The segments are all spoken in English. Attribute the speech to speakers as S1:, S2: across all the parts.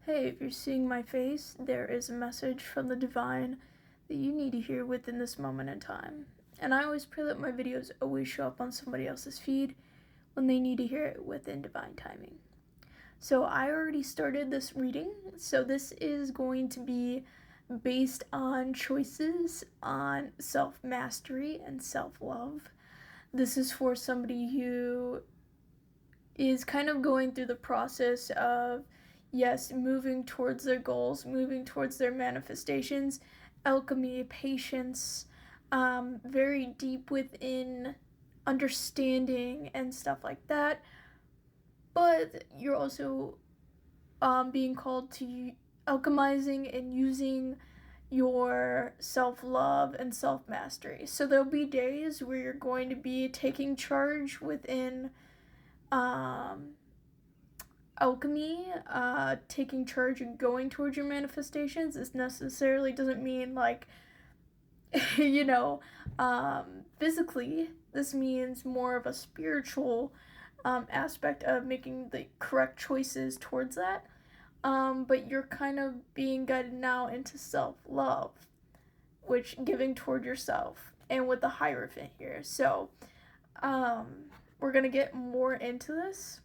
S1: Hey, if you're seeing my face, there is a message from the divine that you need to hear within this moment in time. And I always pray that my videos always show up on somebody else's feed when they need to hear it within divine timing. So I already started this reading, so this is going to be based on choices on self-mastery and self-love. This is for somebody who is kind of going through the process of, yes, moving towards their goals, moving towards their manifestations, alchemy, patience, very deep within understanding and stuff like that. But you're also being called to alchemizing and using your self-love and self-mastery. So there'll be days where you're going to be taking charge within alchemy, taking charge and going towards your manifestations. This necessarily doesn't mean like, physically. This means more of a spiritual aspect of making the correct choices towards that. But you're kind of being guided now into self-love, which giving toward yourself, and with the Hierophant here. So, we're gonna get more into this.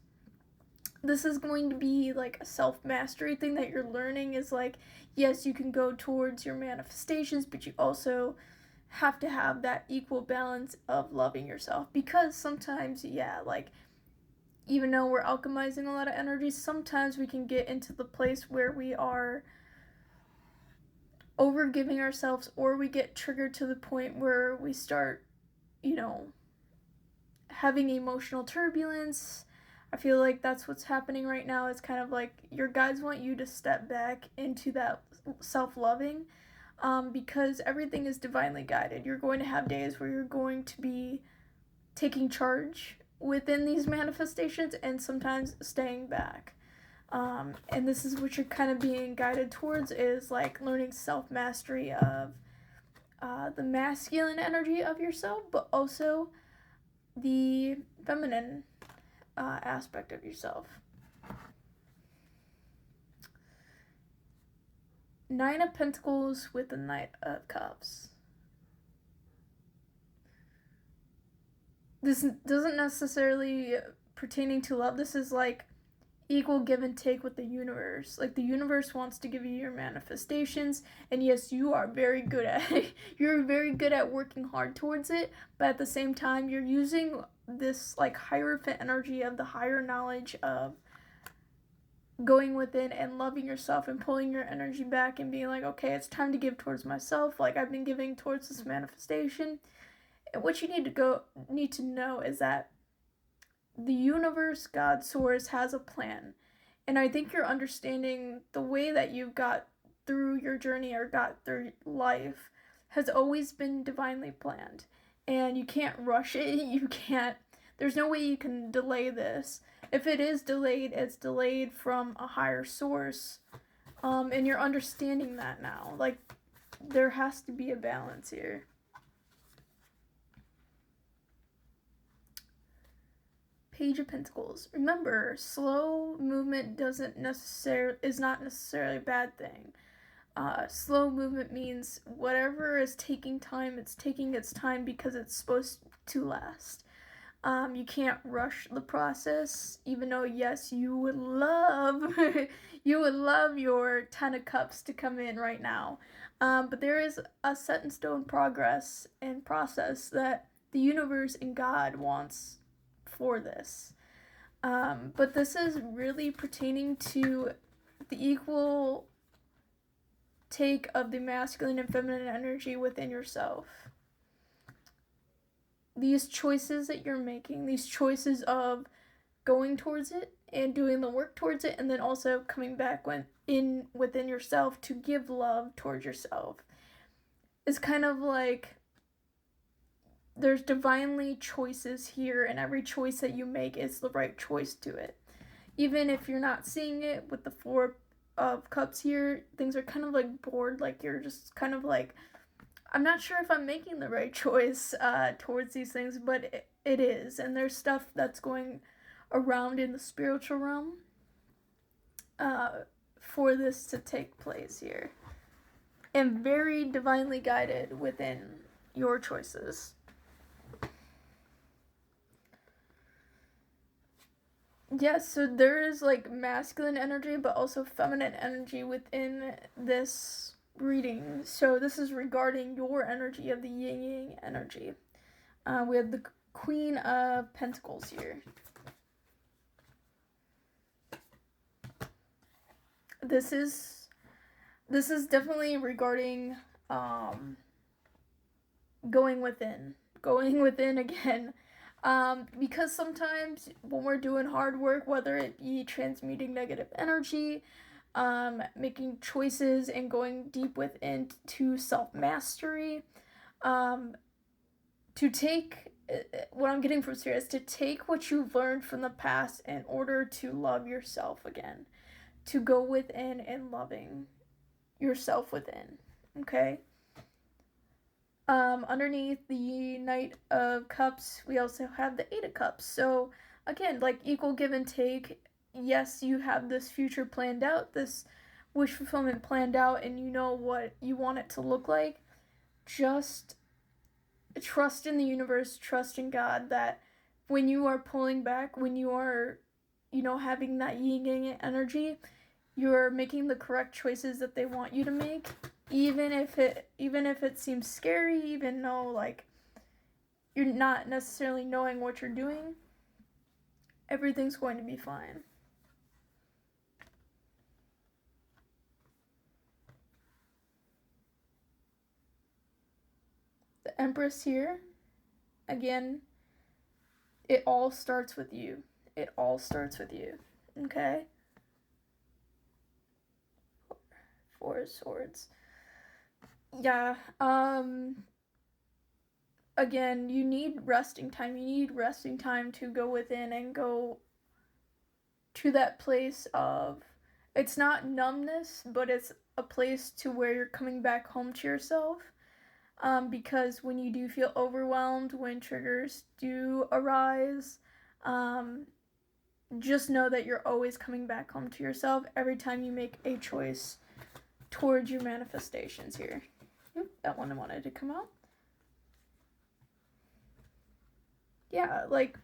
S1: This is going to be like a self-mastery thing that you're learning is like, yes, you can go towards your manifestations, but you also have to have that equal balance of loving yourself, because sometimes, even though we're alchemizing a lot of energy, sometimes we can get into the place where we are overgiving ourselves, or we get triggered to the point where we start, having emotional turbulence. I feel like that's what's happening right now. It's kind of like your guides want you to step back into that self-loving, because everything is divinely guided. You're going to have days where you're going to be taking charge within these manifestations and sometimes staying back. And this is what you're kind of being guided towards, is like learning self-mastery of the masculine energy of yourself, but also the feminine aspect of yourself. Nine of Pentacles with the Knight of Cups. This doesn't necessarily pertaining to love. This is like equal give and take with the universe. Like the universe wants to give you your manifestations, and yes, you are very good at it. You're very good at working hard towards it, but at the same time you're using this like Hierophant energy of the higher knowledge of going within and loving yourself and pulling your energy back and being like, okay, it's time to give towards myself. Like I've been giving towards this manifestation. And what you need to know is that the universe, God, Source, has a plan. And I think you're understanding the way that you got through your journey or got through life has always been divinely planned. And you can't rush it. There's no way you can delay this. If it is delayed, it's delayed from a higher source. And you're understanding that now. Like, there has to be a balance here. Page of Pentacles. Remember, slow movement is not necessarily a bad thing. Slow movement means whatever is taking time, it's taking its time because it's supposed to last. You can't rush the process, even though, yes, you would love your 10 of Cups to come in right now. But there is a set in stone progress and process that the universe and God wants for this. But this is really pertaining to the equal take of the masculine and feminine energy within yourself. These choices that you're making, these choices of going towards it and doing the work towards it, and then also coming back within yourself to give love towards yourself, is kind of like there's divinely choices here, and every choice that you make is the right choice to it. Even if you're not seeing it with the Four of Cups here, things are kind of like bored, like you're just kind of like, I'm not sure if I'm making the right choice towards these things, but it is. And there's stuff that's going around in the spiritual realm for this to take place here. And very divinely guided within your choices. Yes, so there is like masculine energy, but also feminine energy within this reading. So this is regarding your energy of the yin yang energy. We have the Queen of Pentacles here. This is definitely regarding going within again. Because sometimes when we're doing hard work, whether it be transmuting negative energy, making choices and going deep within to self-mastery, to take, what I'm getting from here is to take what you've learned from the past in order to love yourself again, to go within and loving yourself within, okay? Underneath the Knight of Cups, we also have the Eight of Cups. So, again, like equal give and take. Yes, you have this future planned out, this wish fulfillment planned out, and you know what you want it to look like. Just trust in the universe, trust in God, that when you are pulling back, when you are, having that yin yang energy, you're making the correct choices that they want you to make. Even if it seems scary, even though like you're not necessarily knowing what you're doing, everything's going to be fine. The Empress here, again, it all starts with you. It all starts with you, okay? Four of Swords. Yeah, again, you need resting time. You need resting time to go within and go to that place of, it's not numbness, but it's a place to where you're coming back home to yourself. Because when you do feel overwhelmed, when triggers do arise, just know that you're always coming back home to yourself every time you make a choice towards your manifestations here. That one I wanted to come out. Yeah, like,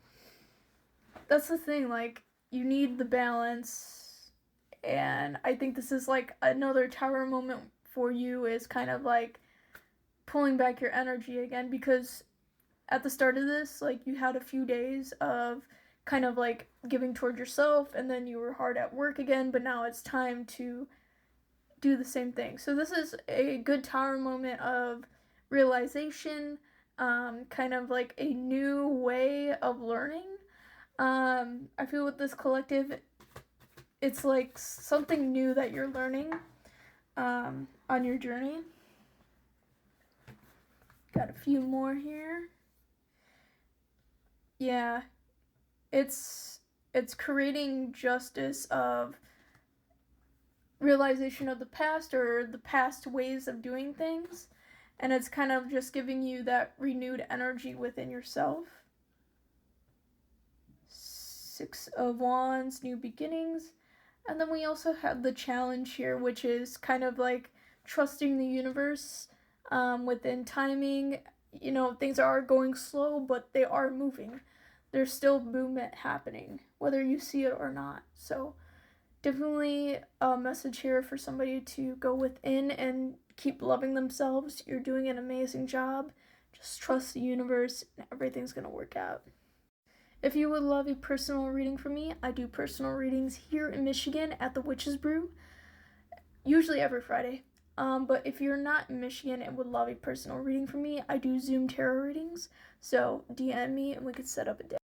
S1: that's the thing, like, you need the balance, and I think this is, like, another tower moment for you, is kind of, like, pulling back your energy again, because at the start of this, like, you had a few days of kind of, like, giving toward yourself, and then you were hard at work again, but now it's time to do the same thing. So this is a good tower moment of realization, kind of like a new way of learning. I feel with this collective, it's like something new that you're learning on your journey. Got a few more here. Yeah, it's creating justice of realization of the past, or the past ways of doing things, and it's kind of just giving you that renewed energy within yourself. Six of Wands, new beginnings. And then we also have the challenge here, which is kind of like trusting the universe within timing. Things are going slow, but they are moving. There's still movement happening, whether you see it or not. So definitely a message here for somebody to go within and keep loving themselves. You're doing an amazing job. Just trust the universe and everything's going to work out. If you would love a personal reading from me, I do personal readings here in Michigan at the Witch's Brew, usually every Friday. But if you're not in Michigan and would love a personal reading from me, I do Zoom tarot readings. So DM me and we could set up a day.